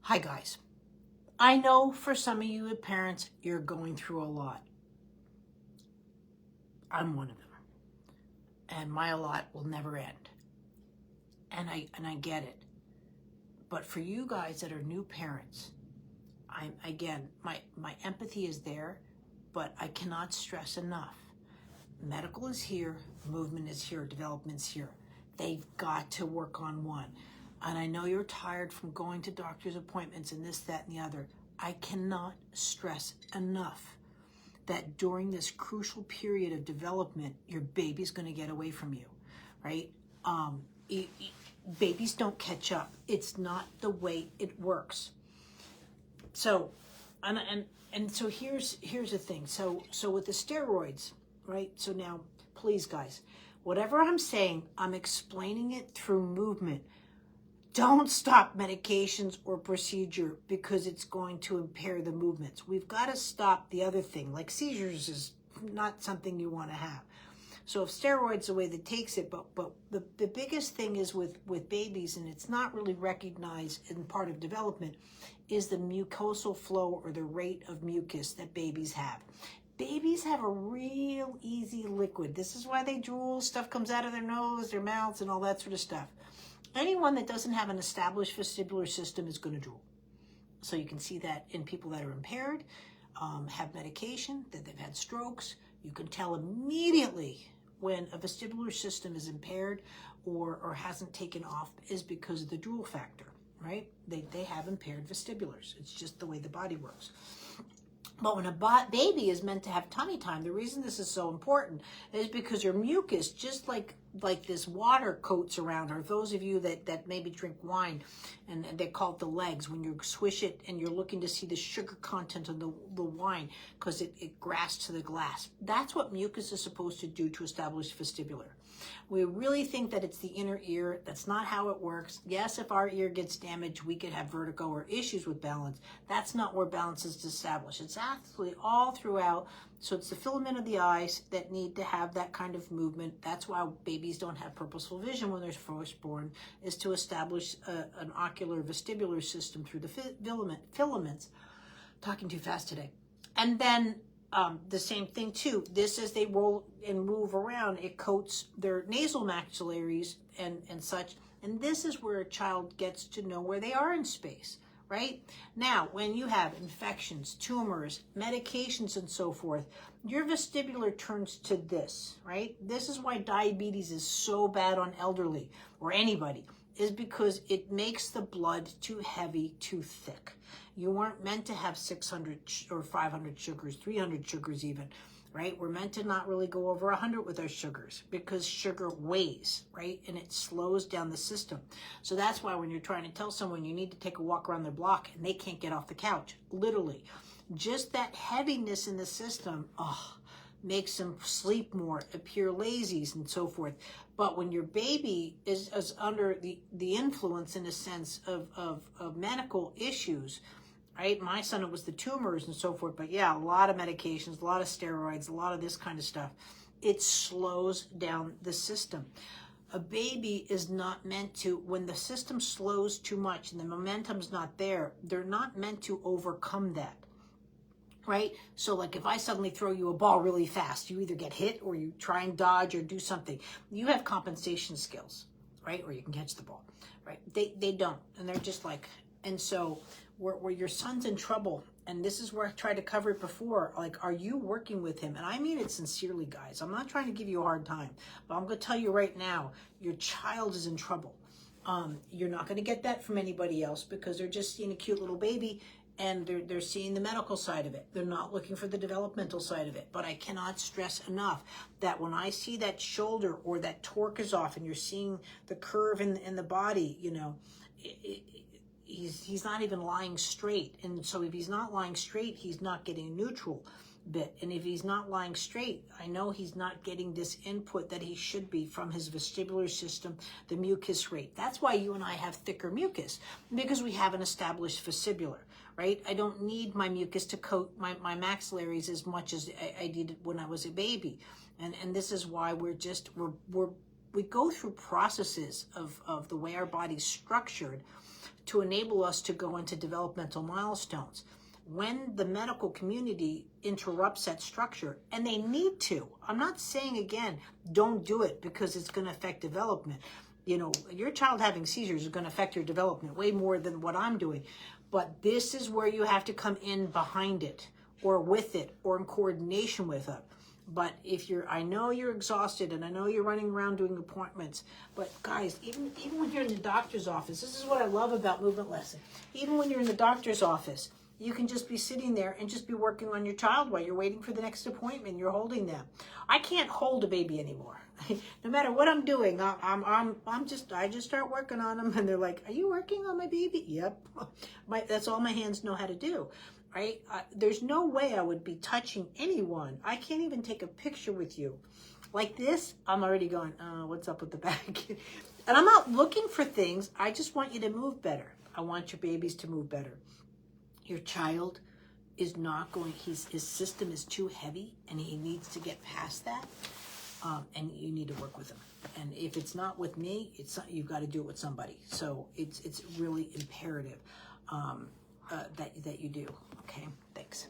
Hi guys, I know for some of you parents, you're going through a lot. I'm one of them. And my lot will never end. And I get it. But for you guys that are new parents, my empathy is there, but I cannot stress enough. Medical is here, movement is here, development's here. They've got to work on one. And I know you're tired from going to doctor's appointments and this, that, and the other. I cannot stress enough that during this crucial period of development, your baby's going to get away from you, right? Babies don't catch up. It's not the way it works. So, and so here's the thing. So with the steroids, right? So now, please, guys, whatever I'm saying, I'm explaining it through movement. Don't stop medications or procedure because it's going to impair the movements. We've got to stop the other thing, like seizures is not something you want to have. So if steroids the way that takes it, but the biggest thing is with babies, and it's not really recognized in part of development, is the mucosal flow or the rate of mucus that babies have. Babies have a real easy liquid. This is why they drool, stuff comes out of their nose, their mouths, and all that sort of stuff. Anyone that doesn't have an established vestibular system is going to drool. So you can see that in people that are impaired, have medication, that they've had strokes. You can tell immediately when a vestibular system is impaired or hasn't taken off is because of the drool factor, right? They have impaired vestibulars. It's just the way the body works. But when a baby is meant to have tummy time, the reason this is so important is because your mucus, just like this water coats around, or those of you that maybe drink wine, and they call it the legs, when you swish it and you're looking to see the sugar content of the wine because it grasps to the glass. That's what mucus is supposed to do to establish vestibular. We really think that it's the inner ear. That's not how it works. Yes, if our ear gets damaged, we could have vertigo or issues with balance. That's not where balance is established. It's actually all throughout. So it's the filament of the eyes that need to have that kind of movement. That's why babies don't have purposeful vision when they're first born, is to establish an ocular vestibular system through the filaments. Talking too fast today. And then the same thing too, this as they roll and move around, it coats their nasal maxillaries and such. And this is where a child gets to know where they are in space, right? Now, when you have infections, tumors, medications, and so forth, your vestibular turns to this, right? This is why diabetes is so bad on elderly or anybody, is because it makes the blood too heavy, too thick. You weren't meant to have 600 or 500 sugars, 300 sugars even, right? We're meant to not really go over 100 with our sugars because sugar weighs, right? And it slows down the system. So that's why when you're trying to tell someone you need to take a walk around their block and they can't get off the couch, literally, just that heaviness in the system, makes them sleep more, appear lazy, and so forth. But when your baby is under the influence, in a sense, of medical issues, right? My son, it was the tumors and so forth, but yeah, a lot of medications, a lot of steroids, a lot of this kind of stuff. It slows down the system. A baby is not meant to, when the system slows too much and the momentum's not there, they're not meant to overcome that. Right? So like if I suddenly throw you a ball really fast, you either get hit or you try and dodge or do something. You have compensation skills, right? Or you can catch the ball, right? They don't. And they're just like, and so where your son's in trouble, and this is where I tried to cover it before, like, are you working with him? And I mean it sincerely, guys. I'm not trying to give you a hard time, but I'm going to tell you right now, your child is in trouble. You're not going to get that from anybody else because they're just seeing a cute little baby and they're seeing the medical side of it. They're not looking for the developmental side of it. But I cannot stress enough that when I see that shoulder or that torque is off and you're seeing the curve in the body, you know, he's not even lying straight. And so if he's not lying straight, he's not getting a neutral bit. And if he's not lying straight, I know he's not getting this input that he should be from his vestibular system, the mucus rate. That's why you and I have thicker mucus, because we have an established vestibular, right? I don't need my mucus to coat my maxillaries as much as I did when I was a baby. And this is why we go through processes of the way our body's structured to enable us to go into developmental milestones. When the medical community interrupts that structure, and they need to, I'm not saying again, don't do it because it's going to affect development. You know, your child having seizures is going to affect your development way more than what I'm doing. But this is where you have to come in behind it, or with it, or in coordination with it. But if I know you're exhausted, and I know you're running around doing appointments, but guys, even when you're in the doctor's office, this is what I love about movement lesson. Even when you're in the doctor's office, you can just be sitting there and just be working on your child while you're waiting for the next appointment. You're holding them. I can't hold a baby anymore. No matter what I'm doing, I just start working on them, and they're like, "Are you working on my baby?" Yep. That's all my hands know how to do. Right? There's no way I would be touching anyone. I can't even take a picture with you. Like this, I'm already going, what's up with the back? And I'm not looking for things. I just want you to move better. I want your babies to move better. Your child is not going, his system is too heavy, and he needs to get past that. And you need to work with him. And if it's not with me, you've got to do it with somebody. So it's really imperative that you do. Okay, thanks.